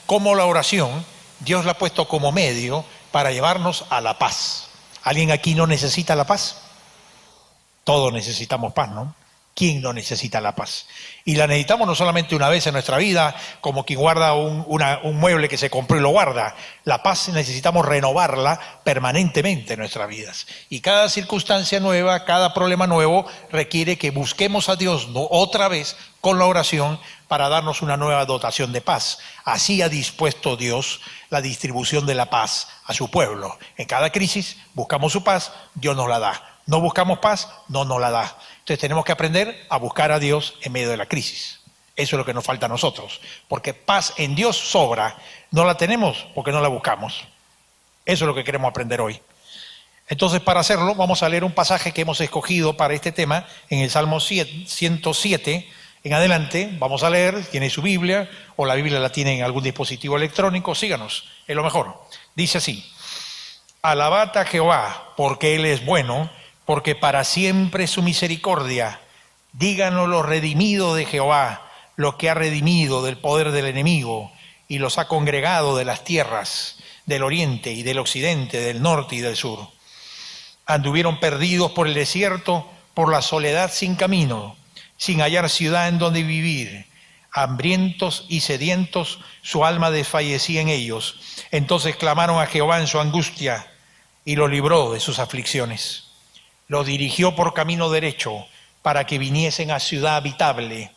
cómo la oración, Dios la ha puesto como medio para llevarnos a la paz. ¿Alguien aquí no necesita la paz? Todos necesitamos paz, ¿no? ¿Quién no necesita la paz? Y la necesitamos no solamente una vez en nuestra vida, como quien guarda un mueble que se compró y lo guarda. La paz necesitamos renovarla permanentemente en nuestras vidas. Y cada circunstancia nueva, cada problema nuevo requiere que busquemos a Dios otra vez con la oración para darnos una nueva dotación de paz. Así ha dispuesto Dios la distribución de la paz a su pueblo. En cada crisis buscamos su paz, Dios nos la da. No buscamos paz, no nos la da. Entonces tenemos que aprender a buscar a Dios en medio de la crisis. Eso es lo que nos falta a nosotros. Porque paz en Dios sobra. No la tenemos porque no la buscamos. Eso es lo que queremos aprender hoy. Entonces, para hacerlo, vamos a leer un pasaje que hemos escogido para este tema en el Salmo 107. En adelante, vamos a leer, tiene su Biblia, o la Biblia la tiene en algún dispositivo electrónico, síganos, es lo mejor. Dice así: alabad a Jehová, porque Él es bueno, porque para siempre es su misericordia. Díganos los redimidos de Jehová, los que ha redimido del poder del enemigo, y los ha congregado de las tierras, del oriente y del occidente, del norte y del sur. Anduvieron perdidos por el desierto, por la soledad sin camino, sin hallar ciudad en donde vivir. Hambrientos y sedientos, su alma desfallecía en ellos. Entonces clamaron a Jehová en su angustia, y los libró de sus aflicciones. Los dirigió por camino derecho, para que viniesen a ciudad habitable.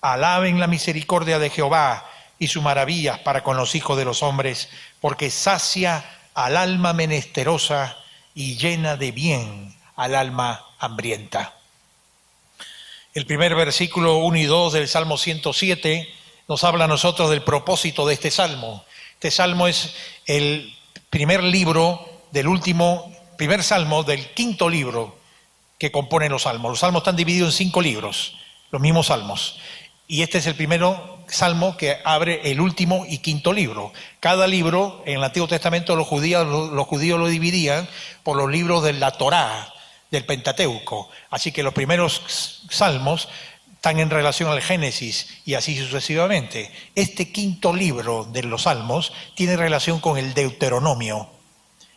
Alaben la misericordia de Jehová y sus maravillas para con los hijos de los hombres, porque sacia al alma menesterosa y llena de bien al alma hambrienta. El primer versículo 1 y 2 del Salmo 107 nos habla a nosotros del propósito de este salmo. Este salmo es el primer salmo del quinto libro que compone los salmos. Los salmos están divididos en 5 libros, los mismos salmos. Y este es el primero salmo que abre el último y quinto libro. Cada libro, en el Antiguo Testamento, los judíos lo dividían por los libros de la Torá, del Pentateuco. Así que los primeros salmos están en relación al Génesis y así sucesivamente. Este quinto libro de los salmos tiene relación con el Deuteronomio.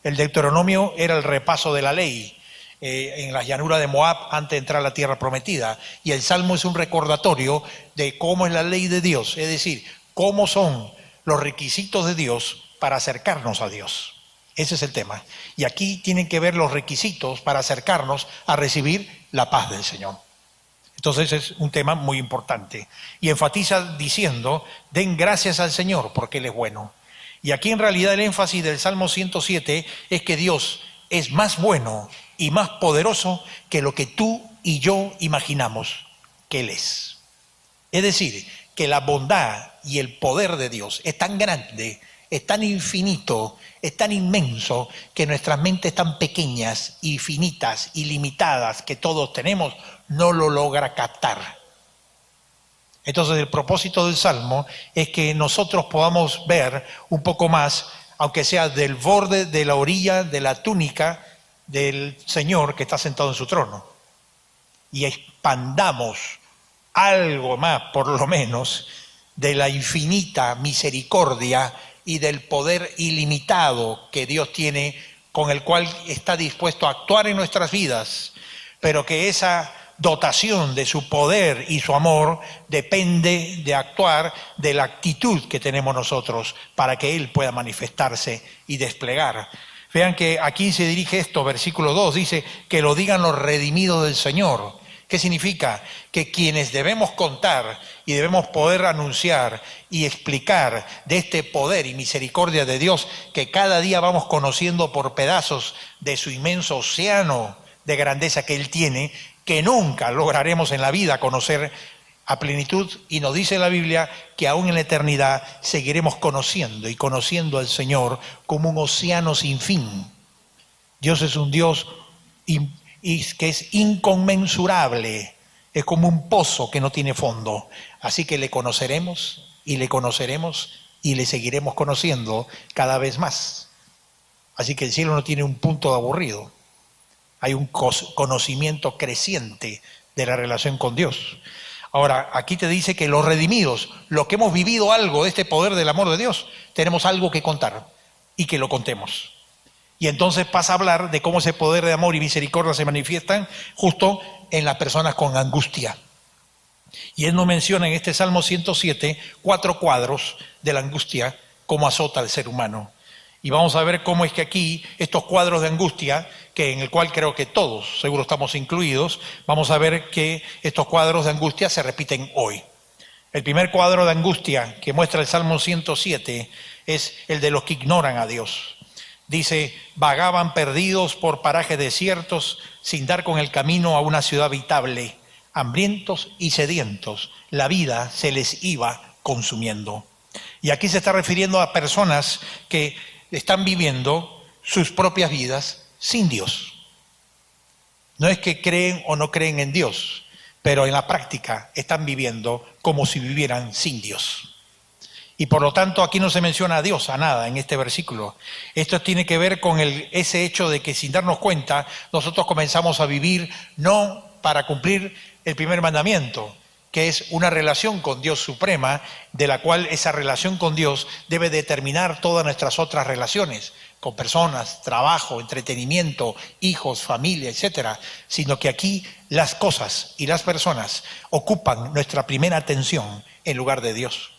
El Deuteronomio era el repaso de la ley en las llanuras de Moab antes de entrar a la tierra prometida. Y el Salmo es un recordatorio de cómo es la ley de Dios, es decir, cómo son los requisitos de Dios para acercarnos a Dios. Ese es el tema. Y aquí tienen que ver los requisitos para acercarnos a recibir la paz del Señor. Entonces es un tema muy importante. Y enfatiza diciendo, den gracias al Señor porque Él es bueno. Y aquí en realidad el énfasis del Salmo 107 es que Dios es más bueno y más poderoso que lo que tú y yo imaginamos que Él es. Es decir, que la bondad y el poder de Dios es tan grande, es tan infinito, es tan inmenso, que nuestras mentes tan pequeñas y finitas y limitadas que todos tenemos, no lo logra captar. Entonces el propósito del Salmo es que nosotros podamos ver un poco más, aunque sea del borde de la orilla de la túnica del Señor que está sentado en su trono, y expandamos algo más, por lo menos, de la infinita misericordia y del poder ilimitado que Dios tiene, con el cual está dispuesto a actuar en nuestras vidas, pero que esa dotación de su poder y su amor depende de actuar de la actitud que tenemos nosotros para que Él pueda manifestarse y desplegar. Vean que aquí se dirige esto, versículo 2, dice que lo digan los redimidos del Señor. ¿Qué significa? Que quienes debemos contar y debemos poder anunciar y explicar de este poder y misericordia de Dios que cada día vamos conociendo por pedazos de su inmenso océano de grandeza que Él tiene, que nunca lograremos en la vida conocer a plenitud, y nos dice la Biblia que aún en la eternidad seguiremos conociendo y conociendo al Señor como un océano sin fin. Dios es un Dios que es inconmensurable, es como un pozo que no tiene fondo, así que le conoceremos y le conoceremos y le seguiremos conociendo cada vez más. Así que el cielo no tiene un punto de aburrido, hay un conocimiento creciente de la relación con Dios. Ahora, aquí te dice que los redimidos, los que hemos vivido algo de este poder del amor de Dios, tenemos algo que contar y que lo contemos. Y entonces pasa a hablar de cómo ese poder de amor y misericordia se manifiestan justo en las personas con angustia. Y él nos menciona en este Salmo 107 4 cuadros de la angustia, cómo azota al ser humano. Y vamos a ver cómo es que aquí estos cuadros de angustia, que en el cual creo que todos seguro estamos incluidos, vamos a ver que estos cuadros de angustia se repiten hoy. El primer cuadro de angustia que muestra el Salmo 107 es el de los que ignoran a Dios. Dice, vagaban perdidos por parajes desiertos, sin dar con el camino a una ciudad habitable, hambrientos y sedientos, la vida se les iba consumiendo. Y aquí se está refiriendo a personas que están viviendo sus propias vidas sin Dios. No es que creen o no creen en Dios, pero en la práctica están viviendo como si vivieran sin Dios. Y por lo tanto aquí no se menciona a Dios, a nada en este versículo. Esto tiene que ver con ese hecho de que sin darnos cuenta nosotros comenzamos a vivir no para cumplir el primer mandamiento, que es una relación con Dios suprema, de la cual esa relación con Dios debe determinar todas nuestras otras relaciones, con personas, trabajo, entretenimiento, hijos, familia, etcétera, sino que aquí las cosas y las personas ocupan nuestra primera atención en lugar de Dios.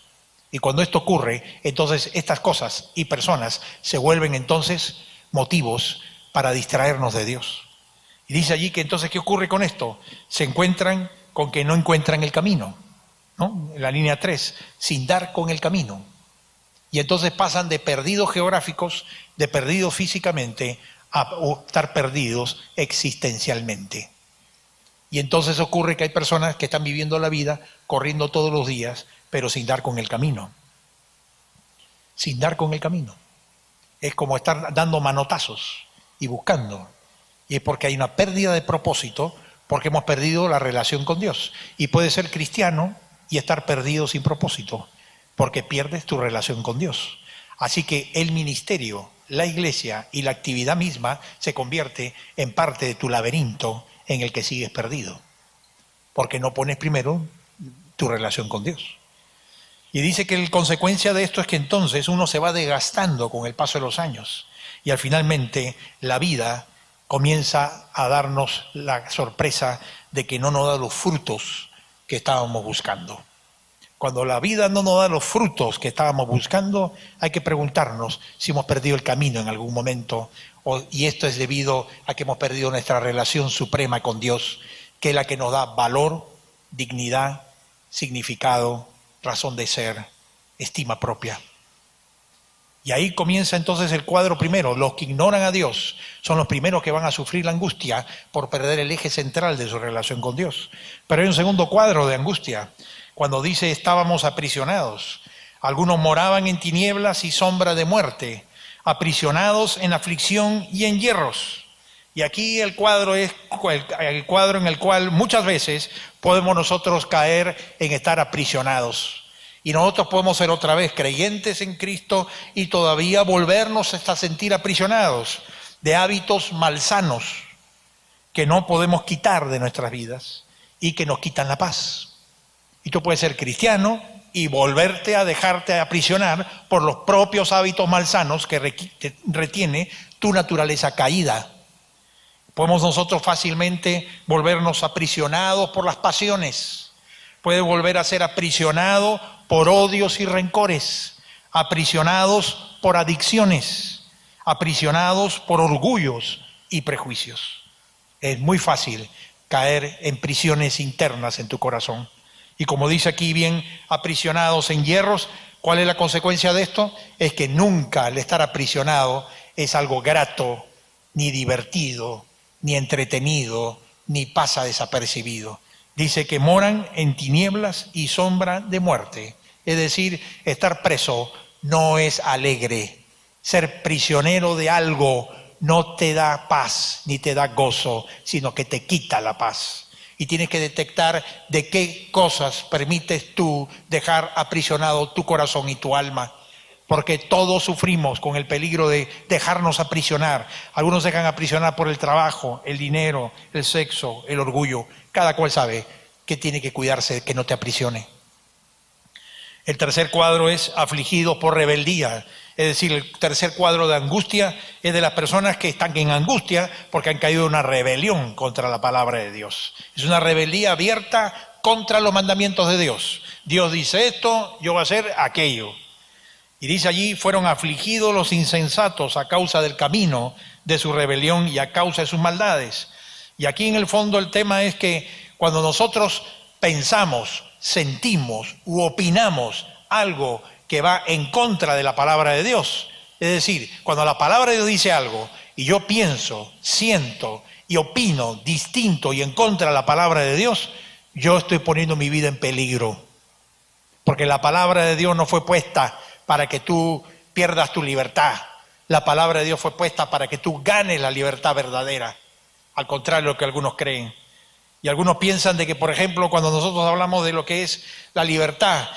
Y cuando esto ocurre, entonces estas cosas y personas se vuelven entonces motivos para distraernos de Dios. Y dice allí que entonces, ¿qué ocurre con esto? Se encuentran con que no encuentran el camino, ¿no? En la línea 3, sin dar con el camino. Y entonces pasan de perdidos geográficos, de perdidos físicamente, a estar perdidos existencialmente. Y entonces ocurre que hay personas que están viviendo la vida, corriendo todos los días, pero sin dar con el camino. Sin dar con el camino. Es como estar dando manotazos y buscando. Y es porque hay una pérdida de propósito, porque hemos perdido la relación con Dios. Y puedes ser cristiano y estar perdido sin propósito, porque pierdes tu relación con Dios. Así que el ministerio, la iglesia y la actividad misma se convierte en parte de tu laberinto en el que sigues perdido, porque no pones primero tu relación con Dios. Y dice que la consecuencia de esto es que entonces uno se va desgastando con el paso de los años y finalmente la vida comienza a darnos la sorpresa de que no nos da los frutos que estábamos buscando. Cuando la vida no nos da los frutos que estábamos buscando, hay que preguntarnos si hemos perdido el camino en algún momento, y esto es debido a que hemos perdido nuestra relación suprema con Dios, que es la que nos da valor, dignidad, significado, razón de ser, estima propia. Y ahí comienza entonces el cuadro primero. Los que ignoran a Dios son los primeros que van a sufrir la angustia por perder el eje central de su relación con Dios. Pero hay un segundo cuadro de angustia, cuando dice estábamos aprisionados. Algunos moraban en tinieblas y sombra de muerte, aprisionados en aflicción y en hierros. Y aquí el cuadro es el cuadro en el cual muchas veces podemos nosotros caer en estar aprisionados. Y nosotros podemos ser otra vez creyentes en Cristo y todavía volvernos hasta sentir aprisionados de hábitos malsanos que no podemos quitar de nuestras vidas y que nos quitan la paz. Y tú puedes ser cristiano y volverte a dejarte aprisionar por los propios hábitos malsanos que retiene tu naturaleza caída. Podemos nosotros fácilmente volvernos aprisionados por las pasiones. Puede volver a ser aprisionado por odios y rencores, aprisionados por adicciones, aprisionados por orgullos y prejuicios. Es muy fácil caer en prisiones internas en tu corazón. Y como dice aquí bien, aprisionados en hierros, ¿cuál es la consecuencia de esto? Es que nunca al estar aprisionado es algo grato, ni divertido, ni entretenido, ni pasa desapercibido. Dice que moran en tinieblas y sombra de muerte. Es decir, estar preso no es alegre. Ser prisionero de algo no te da paz ni te da gozo, sino que te quita la paz. Y tienes que detectar de qué cosas permites tú dejar aprisionado tu corazón y tu alma. Porque todos sufrimos con el peligro de dejarnos aprisionar. Algunos se dejan aprisionar por el trabajo, el dinero, el sexo, el orgullo. Cada cual sabe que tiene que cuidarse de que no te aprisione. El tercer cuadro es afligidos por rebeldía. Es decir, el tercer cuadro de angustia es de las personas que están en angustia porque han caído en una rebelión contra la palabra de Dios. Es una rebeldía abierta contra los mandamientos de Dios. Dios dice esto, yo voy a hacer aquello. Y dice allí, fueron afligidos los insensatos a causa del camino de su rebelión y a causa de sus maldades. Y aquí en el fondo el tema es que cuando nosotros pensamos, sentimos u opinamos algo que va en contra de la palabra de Dios, es decir, cuando la palabra de Dios dice algo y yo pienso, siento y opino distinto y en contra de la palabra de Dios, yo estoy poniendo mi vida en peligro, porque la palabra de Dios no fue puesta para que tú pierdas tu libertad, la palabra de Dios fue puesta para que tú ganes la libertad verdadera, al contrario de lo que algunos creen. Y algunos piensan de que, por ejemplo, cuando nosotros hablamos de lo que es la libertad,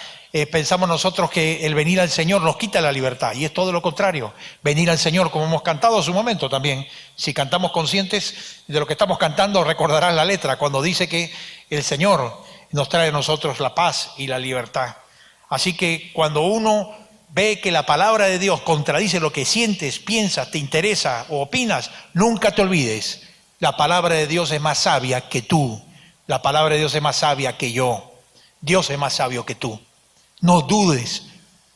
pensamos nosotros que el venir al Señor nos quita la libertad, y es todo lo contrario. Venir al Señor, como hemos cantado hace un momento también, si cantamos conscientes de lo que estamos cantando, recordarán la letra, cuando dice que el Señor nos trae a nosotros la paz y la libertad. Así que cuando uno ve que la palabra de Dios contradice lo que sientes, piensas, te interesa o opinas, nunca te olvides. La palabra de Dios es más sabia que tú. La palabra de Dios es más sabia que yo. Dios es más sabio que tú. No dudes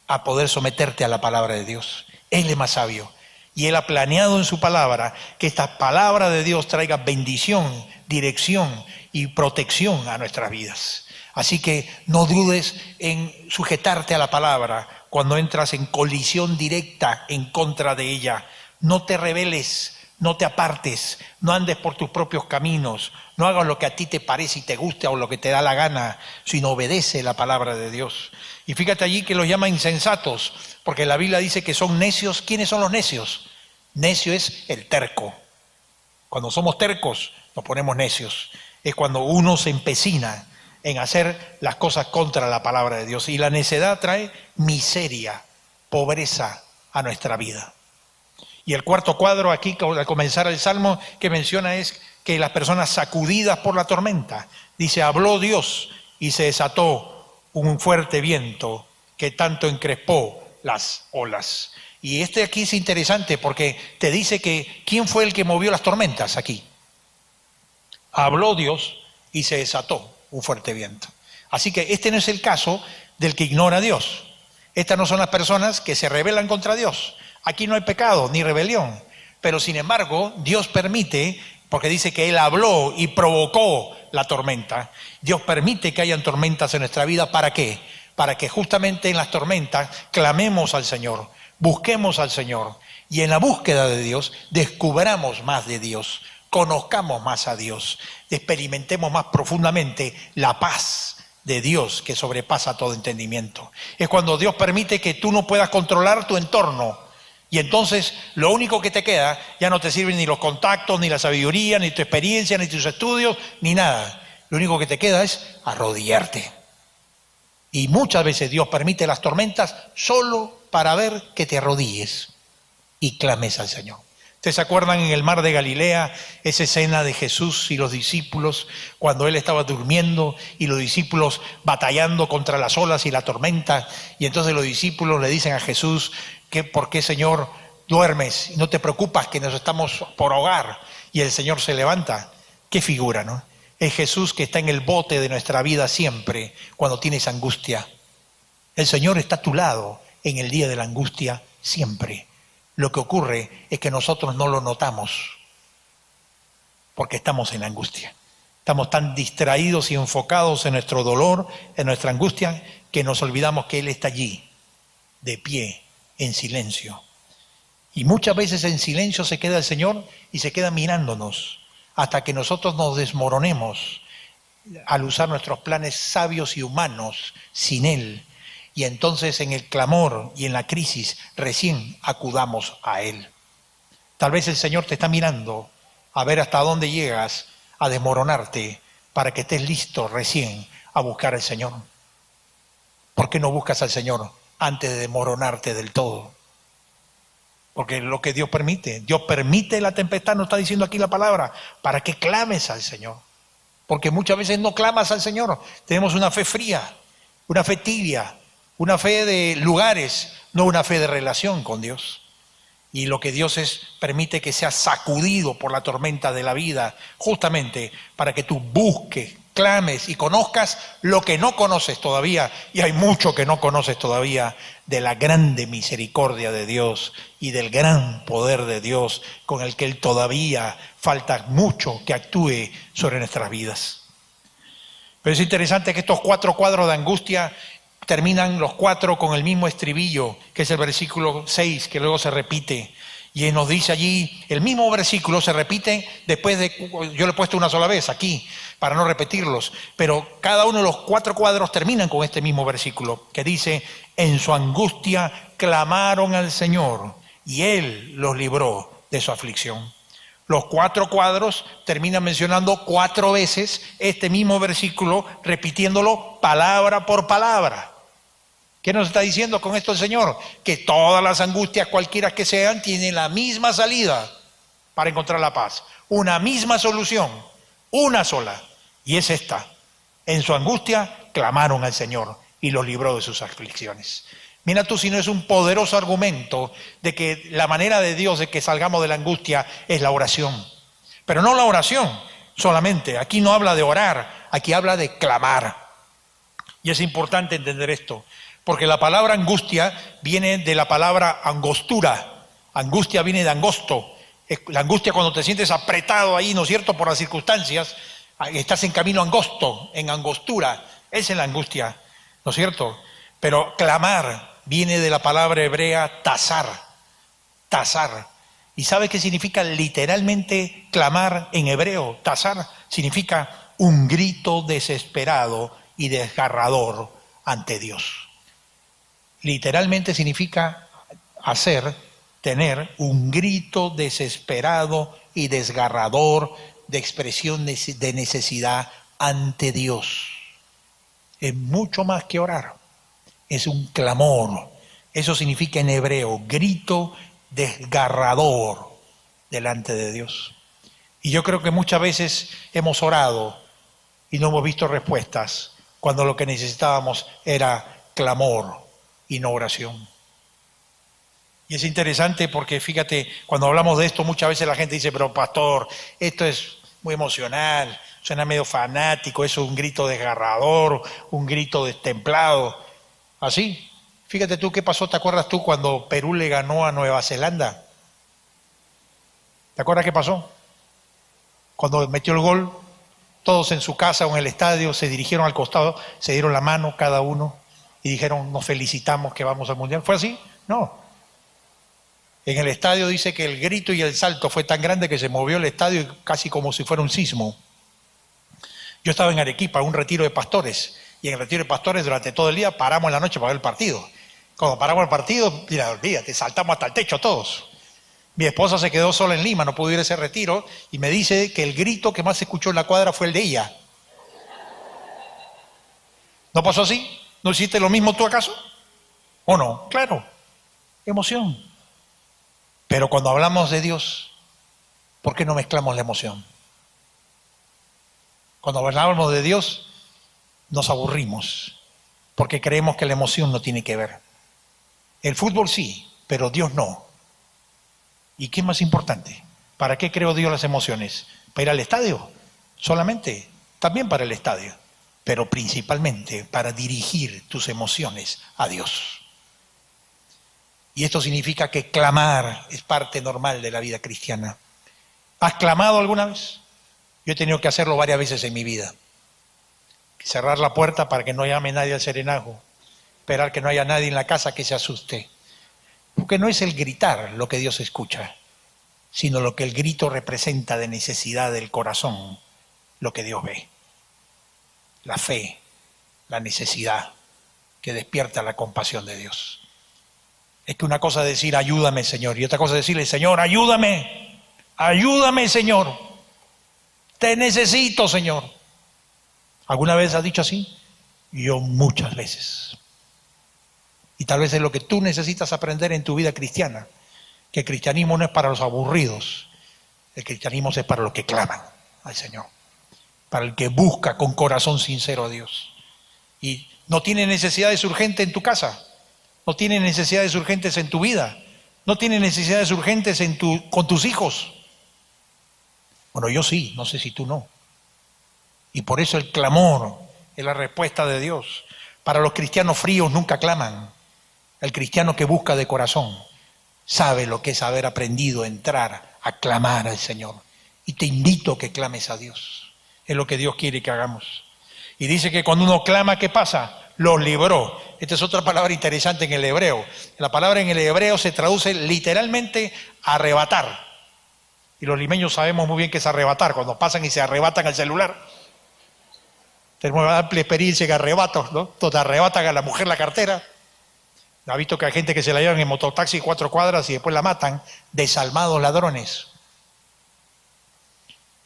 a poder someterte a la palabra de Dios. Él es más sabio. Y Él ha planeado en su palabra que esta palabra de Dios traiga bendición, dirección y protección a nuestras vidas. Así que no dudes en sujetarte a la palabra cuando entras en colisión directa en contra de ella. No te rebeles. No te apartes, no andes por tus propios caminos, no hagas lo que a ti te parece y te guste o lo que te da la gana, sino obedece la palabra de Dios. Y fíjate allí que los llama insensatos, porque la Biblia dice que son necios. ¿Quiénes son los necios? Necio es el terco. Cuando somos tercos nos ponemos necios. Es cuando uno se empecina en hacer las cosas contra la palabra de Dios. Y la necedad trae miseria, pobreza a nuestra vida. Y el cuarto cuadro aquí, al comenzar el Salmo, que menciona es que las personas sacudidas por la tormenta. Dice, habló Dios y se desató un fuerte viento que tanto encrespó las olas. Y aquí es interesante porque te dice que ¿quién fue el que movió las tormentas aquí? Habló Dios y se desató un fuerte viento. Así que este no es el caso del que ignora a Dios. Estas no son las personas que se rebelan contra Dios. Aquí no hay pecado ni rebelión, pero sin embargo Dios permite, porque dice que Él habló y provocó la tormenta. Dios permite que hayan tormentas en nuestra vida. ¿Para qué? Para que justamente en las tormentas clamemos al Señor, busquemos al Señor y en la búsqueda de Dios descubramos más de Dios, conozcamos más a Dios, experimentemos más profundamente la paz de Dios que sobrepasa todo entendimiento. Es cuando Dios permite que tú no puedas controlar tu entorno. Y entonces lo único que te queda, ya no te sirven ni los contactos, ni la sabiduría, ni tu experiencia, ni tus estudios, ni nada. Lo único que te queda es arrodillarte. Y muchas veces Dios permite las tormentas solo para ver que te arrodilles y clames al Señor. ¿Ustedes se acuerdan en el mar de Galilea, esa escena de Jesús y los discípulos, cuando Él estaba durmiendo y los discípulos batallando contra las olas y la tormenta? Y entonces los discípulos le dicen a Jesús, ¿por qué, Señor, duermes y no te preocupas que nos estamos por ahogar? Y el Señor se levanta. Qué figura, ¿no? Es Jesús que está en el bote de nuestra vida siempre cuando tienes angustia. El Señor está a tu lado en el día de la angustia siempre. Lo que ocurre es que nosotros no lo notamos porque estamos en la angustia. Estamos tan distraídos y enfocados en nuestro dolor, en nuestra angustia, que nos olvidamos que Él está allí, de pie, en silencio. Y muchas veces en silencio se queda el Señor y se queda mirándonos hasta que nosotros nos desmoronemos al usar nuestros planes sabios y humanos sin Él. Y entonces en el clamor y en la crisis recién acudamos a Él. Tal vez el Señor te está mirando a ver hasta dónde llegas a desmoronarte para que estés listo recién a buscar al Señor. ¿Por qué no buscas al Señor antes de desmoronarte del todo? Porque es lo que Dios permite. Dios permite la tempestad, nos está diciendo aquí la palabra, para que clames al Señor. porque muchas veces no clamas al Señor. Tenemos una fe fría, una fe tibia, una fe de lugares, no una fe de relación con Dios. Y lo que Dios permite que sea sacudido por la tormenta de la vida, justamente para que tú busques, clames y conozcas lo que no conoces todavía, y hay mucho que no conoces todavía, de la grande misericordia de Dios y del gran poder de Dios con el que Él todavía falta mucho que actúe sobre nuestras vidas. Pero es interesante que estos 4 cuadros de angustia terminan los 4 con el mismo estribillo, que es el versículo 6, que luego se repite. Y nos dice allí, el mismo versículo se repite después de, yo lo he puesto una sola vez aquí, para no repetirlos, pero cada uno de los 4 cuadros terminan con este mismo versículo, que dice, en su angustia clamaron al Señor, y Él los libró de su aflicción. Los 4 cuadros terminan mencionando 4 veces este mismo versículo, repitiéndolo palabra por palabra. ¿Qué nos está diciendo con esto el Señor? Que todas las angustias, cualquiera que sean, tienen la misma salida para encontrar la paz. Una misma solución, una sola, y es esta. En su angustia clamaron al Señor y los libró de sus aflicciones. Mira tú si no es un poderoso argumento de que la manera de Dios de que salgamos de la angustia es la oración. Pero no la oración solamente, aquí no habla de orar, aquí habla de clamar. Y es importante entender esto. Porque la palabra angustia viene de la palabra angostura. Angustia viene de angosto. La angustia cuando te sientes apretado ahí, ¿no es cierto?, por las circunstancias, estás en camino angosto, en angostura. Esa es la angustia, ¿no es cierto? Pero clamar viene de la palabra hebrea tasar. Tasar. ¿Y sabe qué significa literalmente clamar en hebreo? Tasar significa un grito desesperado y desgarrador ante Dios. Literalmente significa tener un grito desesperado y desgarrador de expresión de necesidad ante Dios. Es mucho más que orar, es un clamor. Eso significa en hebreo, grito desgarrador delante de Dios. Y yo creo que muchas veces hemos orado y no hemos visto respuestas cuando lo que necesitábamos era clamor y no oración. Y es interesante porque fíjate, cuando hablamos de esto muchas veces la gente dice, pero pastor, esto es muy emocional, suena medio fanático, eso es un grito desgarrador, un grito destemplado. Así, fíjate tú qué pasó, ¿te acuerdas tú cuando Perú le ganó a Nueva Zelanda? ¿Te acuerdas qué pasó? Cuando metió el gol, todos en su casa o en el estadio se dirigieron al costado, se dieron la mano cada uno y dijeron, nos felicitamos que vamos al Mundial. ¿Fue así? No. En el estadio dice que el grito y el salto fue tan grande que se movió el estadio casi como si fuera un sismo. Yo estaba en Arequipa, un retiro de pastores, y en el retiro de pastores durante todo el día paramos en la noche para ver el partido. Cuando paramos el partido, mira, olvídate, saltamos hasta el techo todos. Mi esposa se quedó sola en Lima, no pudo ir a ese retiro, y me dice que el grito que más se escuchó en la cuadra fue el de ella. ¿No pasó así? ¿No hiciste lo mismo tú acaso? ¿O no? Claro, emoción. Pero cuando hablamos de Dios, ¿por qué no mezclamos la emoción? Cuando hablamos de Dios, nos aburrimos, porque creemos que la emoción no tiene que ver. El fútbol sí, pero Dios no. ¿Y qué es más importante? ¿Para qué creó Dios las emociones? ¿Para ir al estadio? Solamente, también para el estadio, pero principalmente para dirigir tus emociones a Dios. Y esto significa que clamar es parte normal de la vida cristiana. ¿Has clamado alguna vez? Yo he tenido que hacerlo varias veces en mi vida. Cerrar la puerta para que no llame nadie al serenajo. Esperar que no haya nadie en la casa que se asuste. Porque no es el gritar lo que Dios escucha, sino lo que el grito representa de necesidad del corazón, lo que Dios ve. La fe, la necesidad que despierta la compasión de Dios. Es que una cosa es decir, ayúdame, Señor, y otra cosa es decirle, Señor, ayúdame, ayúdame, Señor, te necesito, Señor. ¿Alguna vez has dicho así? Yo muchas veces. Y tal vez es lo que tú necesitas aprender en tu vida cristiana, que el cristianismo no es para los aburridos, el cristianismo es para los que claman al Señor. para el que busca con corazón sincero a Dios. Y no tienes necesidades urgentes en tu casa, no tienes necesidades urgentes en tu vida, no tienes necesidades urgentes con tus hijos. Bueno, yo sí, no sé si tú no. Y por eso el clamor es la respuesta de Dios. Para los cristianos fríos nunca claman. El cristiano que busca de corazón sabe lo que es haber aprendido a entrar a clamar al Señor. Y te invito a que clames a Dios. Es lo que Dios quiere que hagamos. Y dice que cuando uno clama, ¿qué pasa? Los libró. Esta es otra palabra interesante en el hebreo. La palabra en el hebreo se traduce literalmente arrebatar. Y los limeños sabemos muy bien qué es arrebatar, cuando pasan y se arrebatan al celular. Tenemos una amplia experiencia en arrebatos, ¿no? Donde arrebatan a la mujer la cartera. ¿Ha visto que hay gente que se la llevan en mototaxi 4 cuadras y después la matan? Desalmados ladrones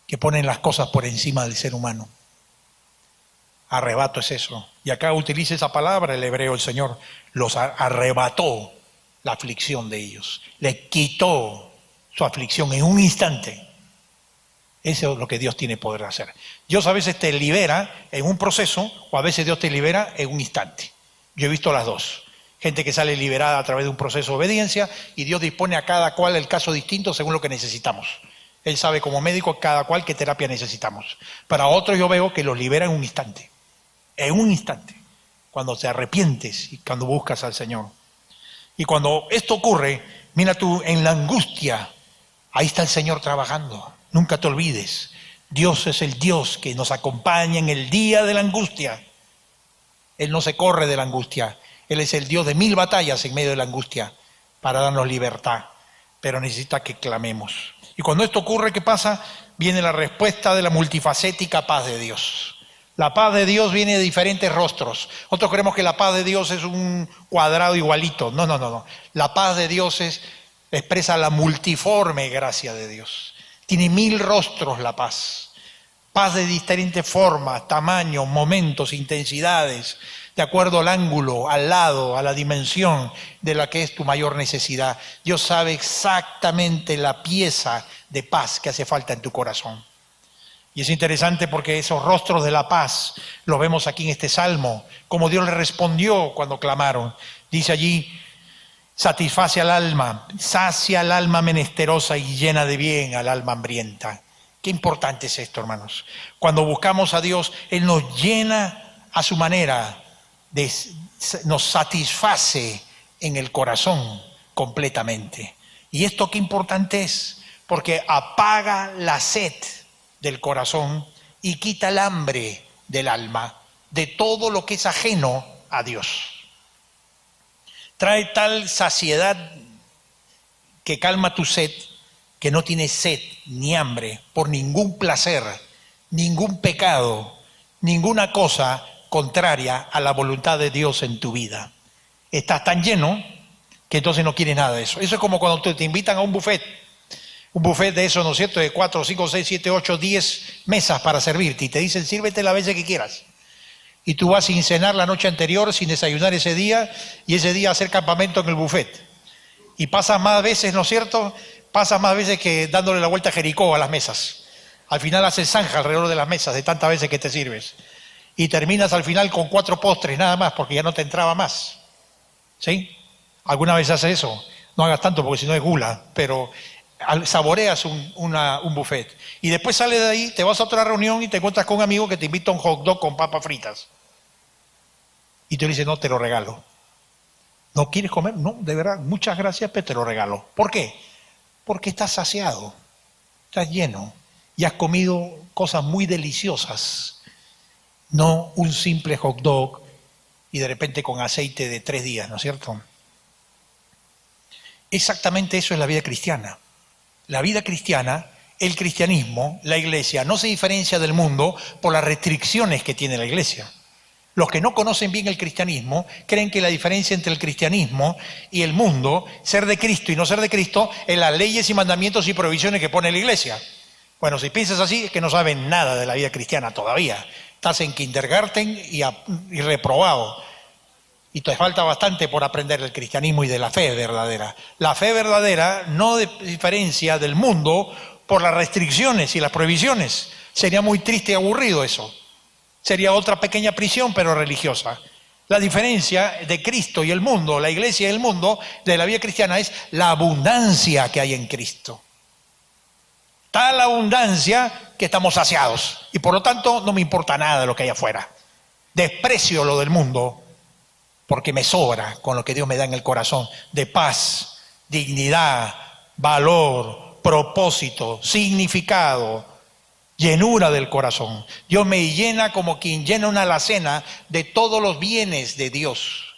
que ponen las cosas por encima del ser humano. Arrebato es eso. Y acá utiliza esa palabra el hebreo, el Señor. Los arrebató la aflicción de ellos. Les quitó su aflicción en un instante. Eso es lo que Dios tiene poder de hacer. Dios a veces te libera en un proceso o a veces Dios te libera en un instante. Yo he visto las dos. Gente que sale liberada a través de un proceso de obediencia y Dios dispone a cada cual el caso distinto según lo que necesitamos. Él sabe como médico cada cual qué terapia necesitamos. Para otros yo veo que los libera en un instante. En un instante. Cuando te arrepientes y cuando buscas al Señor. Y cuando esto ocurre, mira tú, en la angustia, ahí está el Señor trabajando. Nunca te olvides. Dios es el Dios que nos acompaña en el día de la angustia. Él no se corre de la angustia. Él es el Dios de 1000 batallas en medio de la angustia para darnos libertad. Pero necesita que clamemos. Y cuando esto ocurre, ¿qué pasa? Viene la respuesta de la multifacética paz de Dios. La paz de Dios viene de diferentes rostros. Nosotros creemos que la paz de Dios es un cuadrado igualito. No. La paz de Dios expresa la multiforme gracia de Dios. Tiene 1000 rostros la paz. Paz de diferentes formas, tamaños, momentos, intensidades, de acuerdo al ángulo, al lado, a la dimensión de la que es tu mayor necesidad. Dios sabe exactamente la pieza de paz que hace falta en tu corazón. Y es interesante porque esos rostros de la paz los vemos aquí en este salmo, como Dios le respondió cuando clamaron. Dice allí, satisface al alma, sacia al alma menesterosa y llena de bien al alma hambrienta. Qué importante es esto, hermanos. Cuando buscamos a Dios, Él nos llena a su manera, nos satisface en el corazón completamente. Y esto qué importante es, porque apaga la sed del corazón y quita el hambre del alma, de todo lo que es ajeno a Dios. Trae tal saciedad que calma tu sed, que no tienes sed ni hambre por ningún placer, ningún pecado, ninguna cosa contraria a la voluntad de Dios en tu vida. Estás tan lleno que entonces no quieres nada de eso. Eso es como cuando te invitan a un buffet de eso, ¿no es cierto?, de 4, 5, 6, 7, 8, 10 mesas para servirte y te dicen, sírvete las veces que quieras. Y tú vas sin cenar la noche anterior, sin desayunar ese día, y ese día hacer campamento en el buffet. Y pasas más veces, ¿no es cierto?, pasas más veces que dándole la vuelta a Jericó a las mesas. Al final haces zanja alrededor de las mesas de tantas veces que te sirves. Y terminas al final con 4 postres nada más, porque ya no te entraba más. ¿Sí? ¿Alguna vez haces eso? No hagas tanto porque si no es gula, pero saboreas un buffet. Y después sales de ahí, te vas a otra reunión y te encuentras con un amigo que te invita a un hot dog con papas fritas. Y tú le dices, no, te lo regalo. ¿No quieres comer? No, de verdad, muchas gracias, pero te lo regalo. ¿Por qué? Porque estás saciado, estás lleno y has comido cosas muy deliciosas. No un simple hot dog y de repente con aceite de 3 días, ¿no es cierto? Exactamente eso es la vida cristiana. La vida cristiana, el cristianismo, la iglesia, no se diferencia del mundo por las restricciones que tiene la iglesia. Los que no conocen bien el cristianismo creen que la diferencia entre el cristianismo y el mundo, ser de Cristo y no ser de Cristo, es las leyes y mandamientos y prohibiciones que pone la iglesia. Bueno, si piensas así es que no saben nada de la vida cristiana todavía. Estás en kindergarten y reprobado. Y te falta bastante por aprender del cristianismo y de la fe verdadera. La fe verdadera no diferencia del mundo por las restricciones y las prohibiciones, Sería muy triste y aburrido eso. Sería otra pequeña prisión, pero religiosa. La diferencia de Cristo y el mundo, la iglesia y el mundo, de la vida cristiana es la abundancia que hay en Cristo. Tal abundancia que estamos saciados. Y por lo tanto no me importa nada de lo que hay afuera. Desprecio lo del mundo porque me sobra con lo que Dios me da en el corazón de paz, dignidad, valor, propósito, significado, llenura del corazón. Dios me llena como quien llena una alacena de todos los bienes de Dios.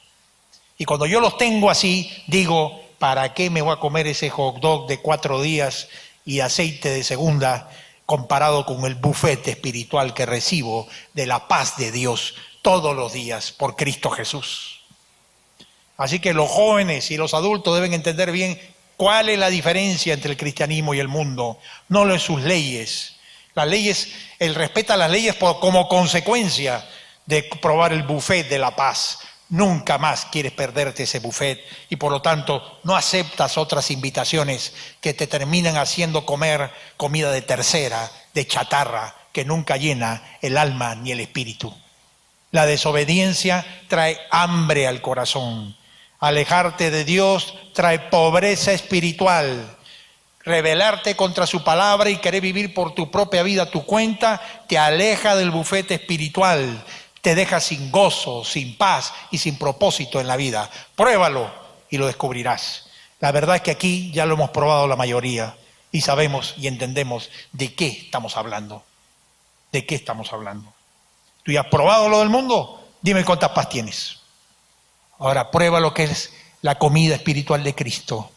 Y cuando yo los tengo así, digo, ¿para qué me voy a comer ese hot dog de 4 días y aceite de segunda comparado con el buffet espiritual que recibo de la paz de Dios todos los días por Cristo Jesús? Así que los jóvenes y los adultos deben entender bien cuál es la diferencia entre el cristianismo y el mundo, no en sus leyes. Las leyes, él respeta las leyes como consecuencia de probar el buffet de la paz. Nunca más quieres perderte ese buffet y por lo tanto no aceptas otras invitaciones que te terminan haciendo comer comida de tercera, de chatarra, que nunca llena el alma ni el espíritu. La desobediencia trae hambre al corazón. Alejarte de Dios trae pobreza espiritual. Rebelarte contra su palabra y querer vivir por tu propia vida, tu cuenta, te aleja del bufete espiritual. Te deja sin gozo, sin paz y sin propósito en la vida. Pruébalo y lo descubrirás. La verdad es que aquí ya lo hemos probado la mayoría y sabemos y entendemos de qué estamos hablando. ¿De qué estamos hablando? ¿Tú ya has probado lo del mundo? Dime cuánta paz tienes. Ahora prueba lo que es la comida espiritual de Cristo.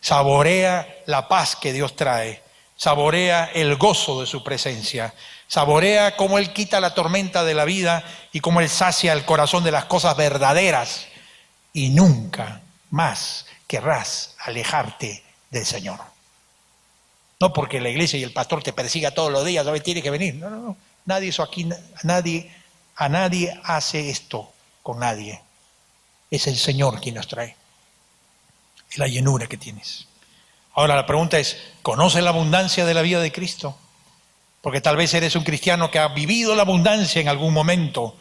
Saborea la paz que Dios trae. Saborea el gozo de su presencia. Saborea cómo Él quita la tormenta de la vida y cómo Él sacia el corazón de las cosas verdaderas. Y nunca más querrás alejarte del Señor. No porque la iglesia y el pastor te persiga todos los días, ¿sabes? Tiene que venir. No. Nadie eso aquí, a nadie hace esto con nadie. Es el Señor quien nos trae. Es la llenura que tienes. Ahora la pregunta es, ¿conoces la abundancia de la vida de Cristo? Porque tal vez eres un cristiano que ha vivido la abundancia en algún momento,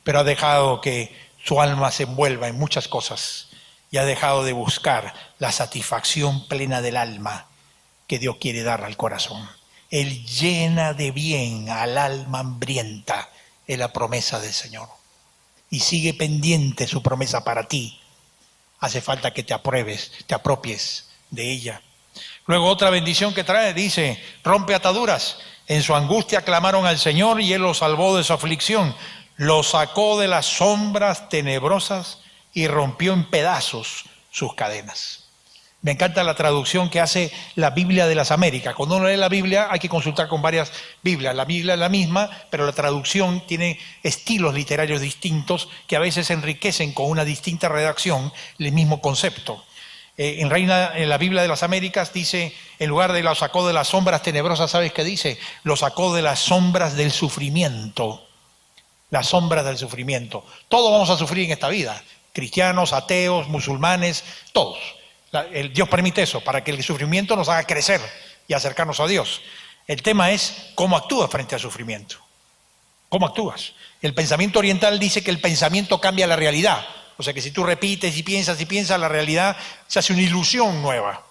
pero ha dejado que su alma se envuelva en muchas cosas y ha dejado de buscar la satisfacción plena del alma que Dios quiere dar al corazón. Él llena de bien al alma hambrienta, es la promesa del Señor. Y sigue pendiente su promesa para ti. Hace falta que te apropies de ella. Luego otra bendición que trae, dice, rompe ataduras. En su angustia clamaron al Señor y Él los salvó de su aflicción. Los sacó de las sombras tenebrosas y rompió en pedazos sus cadenas. Me encanta la traducción que hace la Biblia de las Américas. Cuando uno lee la Biblia hay que consultar con varias Biblias. La Biblia es la misma, pero la traducción tiene estilos literarios distintos que a veces enriquecen con una distinta redacción el mismo concepto. En la Biblia de las Américas dice, en lugar de lo sacó de las sombras tenebrosas, ¿sabes qué dice? Lo sacó de las sombras del sufrimiento. Las sombras del sufrimiento. Todos vamos a sufrir en esta vida. Cristianos, ateos, musulmanes, todos. Dios permite eso para que el sufrimiento nos haga crecer y acercarnos a Dios. El tema es cómo actúas frente al sufrimiento. ¿Cómo actúas? El pensamiento oriental dice que el pensamiento cambia la realidad. O sea que si tú repites y piensas, la realidad se hace una ilusión nueva.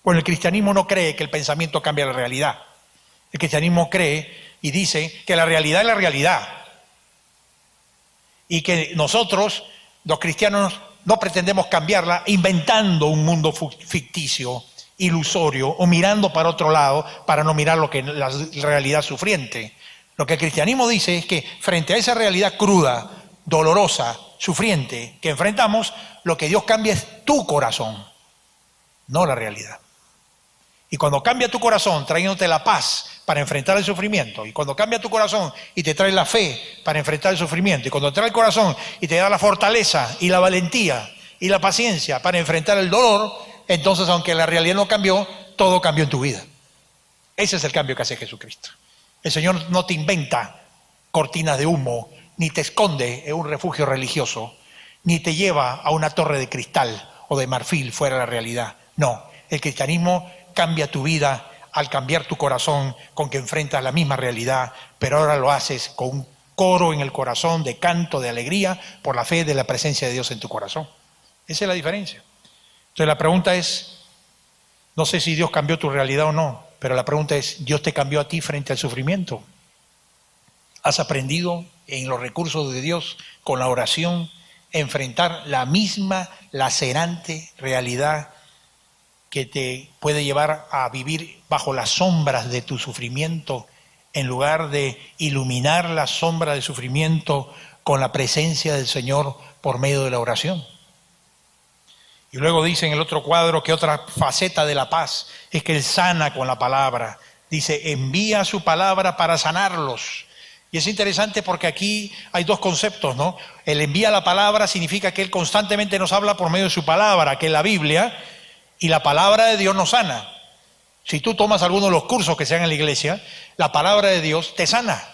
Bueno, el cristianismo no cree que el pensamiento cambia la realidad. El cristianismo cree y dice que la realidad es la realidad. Y que nosotros, los cristianos, no pretendemos cambiarla inventando un mundo ficticio, ilusorio, o mirando para otro lado para no mirar lo que la realidad sufriente. Lo que el cristianismo dice es que frente a esa realidad cruda, dolorosa, sufriente que enfrentamos, lo que Dios cambia es tu corazón, no la realidad. Y cuando cambia tu corazón, trayéndote la paz para enfrentar el sufrimiento, y cuando cambia tu corazón y te trae la fe para enfrentar el sufrimiento, y cuando te trae el corazón y te da la fortaleza y la valentía y la paciencia para enfrentar el dolor, entonces aunque la realidad no cambió, todo cambió en tu vida. Ese es el cambio que hace Jesucristo. El Señor no te inventa cortinas de humo, ni te esconde en un refugio religioso, ni te lleva a una torre de cristal o de marfil fuera de la realidad. No, el cristianismo cambia tu vida al cambiar tu corazón con que enfrentas la misma realidad, pero ahora lo haces con un coro en el corazón de canto, de alegría, por la fe de la presencia de Dios en tu corazón. Esa es la diferencia. Entonces la pregunta es, no sé si Dios cambió tu realidad o no, pero la pregunta es, ¿Dios te cambió a ti frente al sufrimiento? ¿Has aprendido en los recursos de Dios, con la oración, enfrentar la misma lacerante realidad que te puede llevar a vivir bajo las sombras de tu sufrimiento, en lugar de iluminar la sombra del sufrimiento con la presencia del Señor por medio de la oración? Y luego dice en el otro cuadro que otra faceta de la paz es que Él sana con la palabra. Dice, envía su palabra para sanarlos. Y es interesante porque aquí hay dos conceptos, ¿no? El envía la palabra significa que Él constantemente nos habla por medio de su palabra, que es la Biblia, y la palabra de Dios nos sana. Si tú tomas alguno de los cursos que se dan en la iglesia, la palabra de Dios te sana.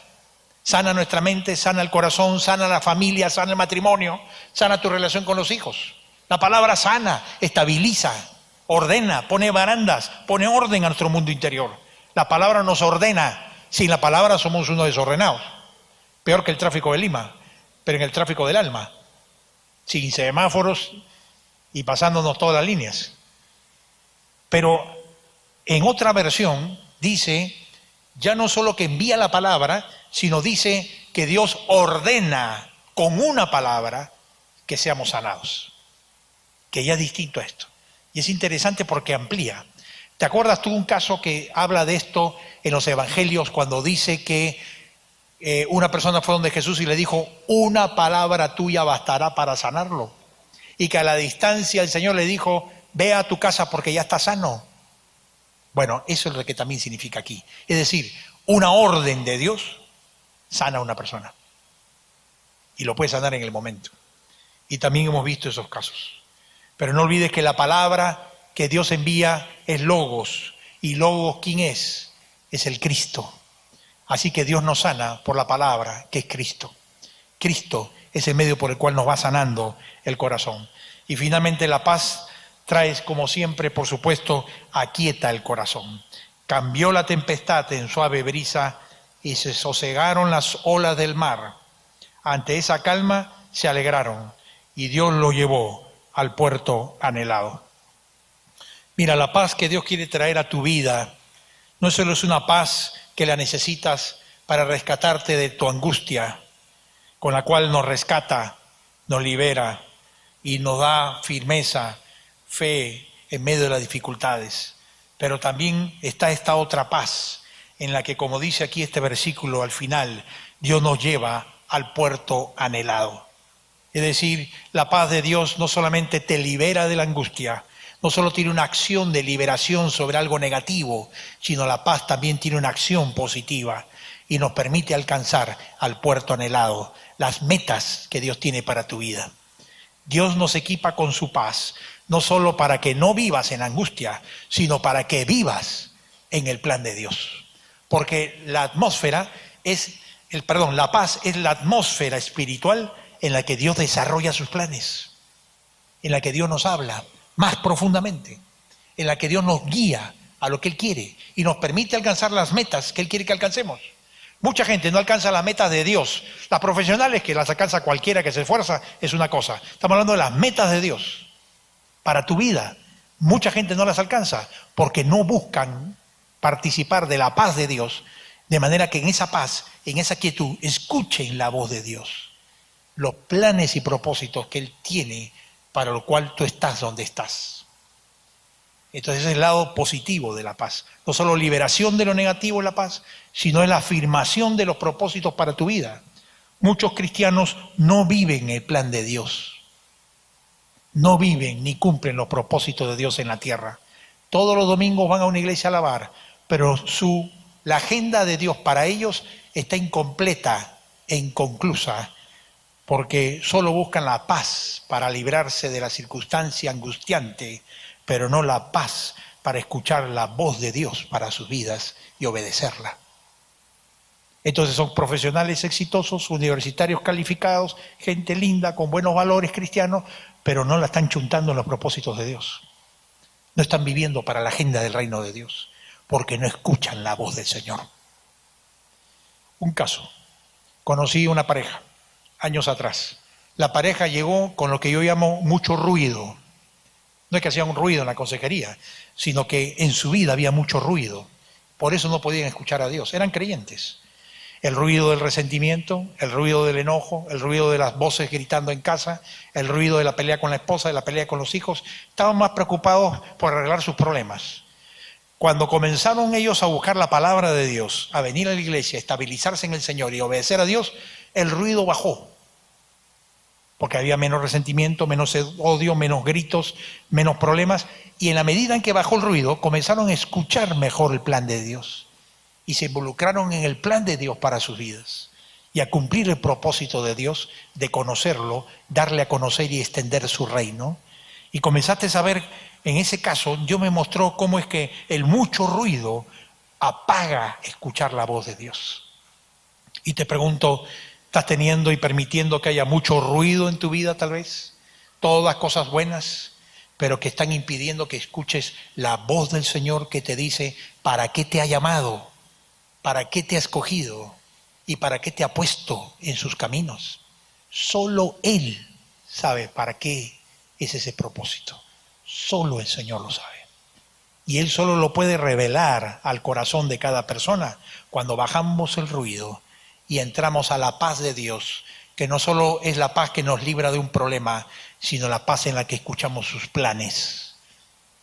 Sana nuestra mente, sana el corazón, sana la familia, sana el matrimonio, sana tu relación con los hijos. La palabra sana, estabiliza, ordena, pone barandas, pone orden a nuestro mundo interior. La palabra nos ordena. Sin la palabra somos unos desordenados. Peor que el tráfico de Lima, pero en el tráfico del alma. Sin semáforos y pasándonos todas las líneas. Pero en otra versión dice, ya no solo que envía la palabra, sino dice que Dios ordena con una palabra que seamos sanados. Que ya es distinto a esto. Y es interesante porque amplía. ¿Te acuerdas tú un caso que habla de esto en los evangelios cuando dice que una persona fue donde Jesús y le dijo, una palabra tuya bastará para sanarlo? Y que a la distancia el Señor le dijo, ve a tu casa porque ya está sano. Bueno, eso es lo que también significa aquí. Es decir, una orden de Dios sana a una persona. Y lo puede sanar en el momento. Y también hemos visto esos casos. Pero no olvides que la palabra que Dios envía es Logos. ¿Y Logos quién es? Es el Cristo. Así que Dios nos sana por la palabra que es Cristo. Cristo es el medio por el cual nos va sanando el corazón. Y finalmente la paz trae, como siempre, por supuesto, aquieta el corazón. Cambió la tempestad en suave brisa y se sosegaron las olas del mar. Ante esa calma se alegraron y Dios lo llevó al puerto anhelado. Mira, la paz que Dios quiere traer a tu vida no solo es una paz que la necesitas para rescatarte de tu angustia, con la cual nos rescata, nos libera y nos da firmeza, fe en medio de las dificultades. Pero también está esta otra paz en la que, como dice aquí este versículo al final, Dios nos lleva al puerto anhelado. Es decir, la paz de Dios no solamente te libera de la angustia, no solo tiene una acción de liberación sobre algo negativo, sino la paz también tiene una acción positiva y nos permite alcanzar al puerto anhelado, las metas que Dios tiene para tu vida. Dios nos equipa con su paz, no solo para que no vivas en angustia, sino para que vivas en el plan de Dios. Porque la paz es la atmósfera espiritual en la que Dios desarrolla sus planes, en la que Dios nos habla más profundamente, en la que Dios nos guía a lo que Él quiere y nos permite alcanzar las metas que Él quiere que alcancemos. Mucha gente no alcanza las metas de Dios. Las profesionales, que las alcanza cualquiera que se esfuerza, es una cosa. Estamos hablando de las metas de Dios para tu vida. Mucha gente no las alcanza porque no buscan participar de la paz de Dios, de manera que en esa paz, en esa quietud, escuchen la voz de Dios, los planes y propósitos que Él tiene para lo cual tú estás donde estás. Entonces ese es el lado positivo de la paz. No solo liberación de lo negativo en la paz, sino es la afirmación de los propósitos para tu vida. Muchos cristianos no viven el plan de Dios. No viven ni cumplen los propósitos de Dios en la tierra. Todos los domingos van a una iglesia a alabar, pero la agenda de Dios para ellos está incompleta e inconclusa, porque solo buscan la paz para librarse de la circunstancia angustiante, pero no la paz para escuchar la voz de Dios para sus vidas y obedecerla. Entonces son profesionales exitosos, universitarios calificados, gente linda, con buenos valores cristianos, pero no la están chuntando en los propósitos de Dios. No están viviendo para la agenda del reino de Dios. porque no escuchan la voz del Señor. Un caso, conocí una pareja años atrás. La pareja llegó con lo que yo llamo mucho ruido. No es que hacían un ruido en la consejería, sino que en su vida había mucho ruido. Por eso no podían escuchar a Dios. Eran creyentes. El ruido del resentimiento, el ruido del enojo, el ruido de las voces gritando en casa, el ruido de la pelea con la esposa, de la pelea con los hijos. Estaban más preocupados por arreglar sus problemas. Cuando comenzaron ellos a buscar la palabra de Dios, a venir a la iglesia, a estabilizarse en el Señor y obedecer a Dios, el ruido bajó. Porque había menos resentimiento, menos odio, menos gritos, menos problemas. Y en la medida en que bajó el ruido, comenzaron a escuchar mejor el plan de Dios. Y se involucraron en el plan de Dios para sus vidas. Y a cumplir el propósito de Dios, de conocerlo, darle a conocer y extender su reino. Y comenzaste a saber, en ese caso, Dios me mostró cómo es que el mucho ruido apaga escuchar la voz de Dios. Y te pregunto, ¿estás teniendo y permitiendo que haya mucho ruido en tu vida tal vez? Todas cosas buenas, pero que están impidiendo que escuches la voz del Señor que te dice para qué te ha llamado, para qué te ha escogido y para qué te ha puesto en sus caminos. Solo Él sabe para qué es ese propósito. Solo el Señor lo sabe. Y Él solo lo puede revelar al corazón de cada persona cuando bajamos el ruido y entramos a la paz de Dios, que no solo es la paz que nos libra de un problema, sino la paz en la que escuchamos sus planes,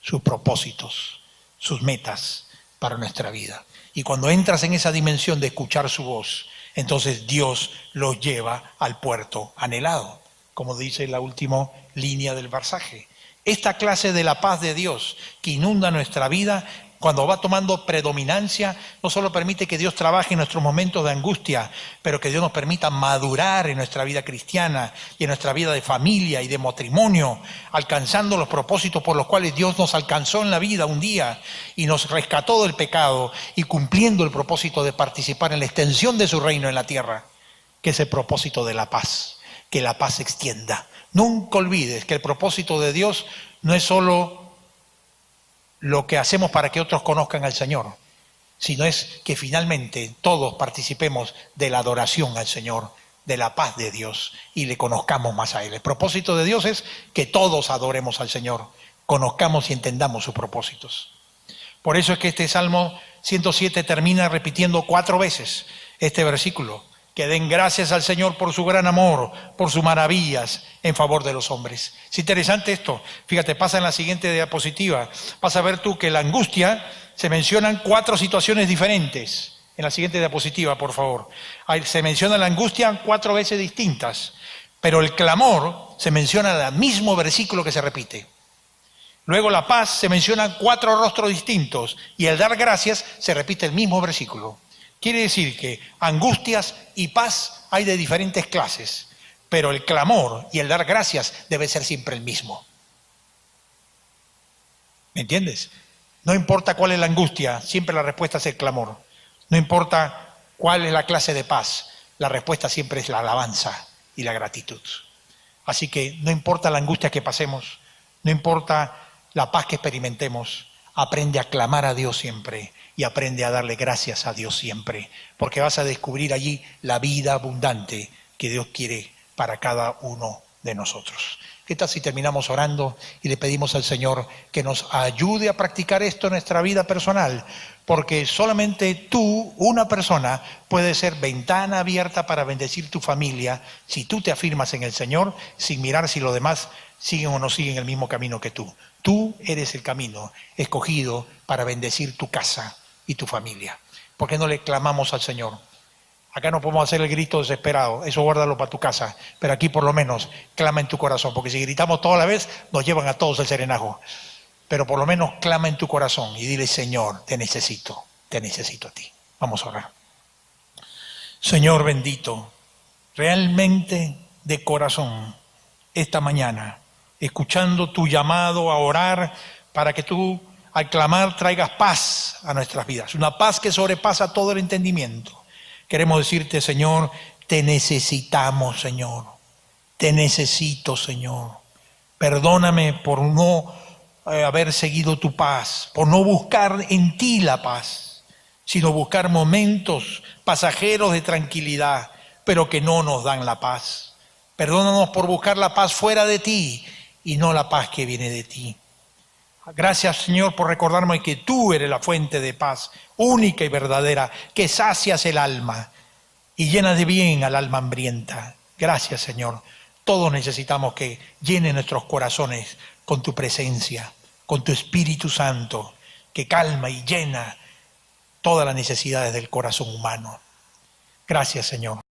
sus propósitos, sus metas para nuestra vida. Y cuando entras en esa dimensión de escuchar su voz, entonces Dios los lleva al puerto anhelado, como dice la última línea del pasaje. Esta clase de la paz de Dios que inunda nuestra vida, cuando va tomando predominancia, no solo permite que Dios trabaje en nuestros momentos de angustia, pero que Dios nos permita madurar en nuestra vida cristiana y en nuestra vida de familia y de matrimonio, alcanzando los propósitos por los cuales Dios nos alcanzó en la vida un día y nos rescató del pecado y cumpliendo el propósito de participar en la extensión de su reino en la tierra, que es el propósito de la paz, que la paz se extienda. Nunca olvides que el propósito de Dios no es solo lo que hacemos para que otros conozcan al Señor, sino es que finalmente todos participemos de la adoración al Señor, de la paz de Dios y le conozcamos más a Él. El propósito de Dios es que todos adoremos al Señor, conozcamos y entendamos sus propósitos. Por eso es que este Salmo 107 termina repitiendo 4 veces este versículo: que den gracias al Señor por su gran amor, por sus maravillas en favor de los hombres. Es interesante esto. Fíjate, pasa en la siguiente diapositiva. Vas a ver tú que la angustia, se mencionan 4 situaciones diferentes. En la siguiente diapositiva, por favor. Se menciona la angustia 4 veces distintas, pero el clamor se menciona en el mismo versículo que se repite. Luego la paz se menciona 4 rostros distintos y el dar gracias se repite el mismo versículo. Quiere decir que angustias y paz hay de diferentes clases, pero el clamor y el dar gracias debe ser siempre el mismo. ¿Me entiendes? No importa cuál es la angustia, siempre la respuesta es el clamor. No importa cuál es la clase de paz, la respuesta siempre es la alabanza y la gratitud. Así que no importa la angustia que pasemos, no importa la paz que experimentemos, aprende a clamar a Dios siempre y aprende a darle gracias a Dios siempre, porque vas a descubrir allí la vida abundante que Dios quiere para cada uno de nosotros. ¿Qué tal si terminamos orando y le pedimos al Señor que nos ayude a practicar esto en nuestra vida personal? Porque solamente tú, una persona, puede ser ventana abierta para bendecir tu familia si tú te afirmas en el Señor, sin mirar si los demás siguen o no siguen el mismo camino que tú. Tú eres el camino escogido para bendecir tu casa y tu familia. ¿Por qué no le clamamos al Señor? Acá no podemos hacer el grito desesperado, eso guárdalo para tu casa, pero aquí por lo menos clama en tu corazón, porque si gritamos toda la vez nos llevan a todos el serenajo. Pero por lo menos clama en tu corazón y dile: Señor, te necesito a ti. Vamos a orar. Señor bendito, realmente de corazón, esta mañana, escuchando tu llamado a orar para que tú al clamar traigas paz a nuestras vidas, una paz que sobrepasa todo el entendimiento. Queremos decirte, Señor, te necesitamos, Señor. Te necesito, Señor. Perdóname por no haber seguido tu paz, por no buscar en ti la paz, sino buscar momentos pasajeros de tranquilidad, pero que no nos dan la paz. Perdónanos por buscar la paz fuera de ti y no la paz que viene de ti. Gracias, Señor, por recordarme que tú eres la fuente de paz, única y verdadera, que sacias el alma y llenas de bien al alma hambrienta. Gracias, Señor. Todos necesitamos que llene nuestros corazones con tu presencia, con tu Espíritu Santo, que calma y llena todas las necesidades del corazón humano. Gracias, Señor.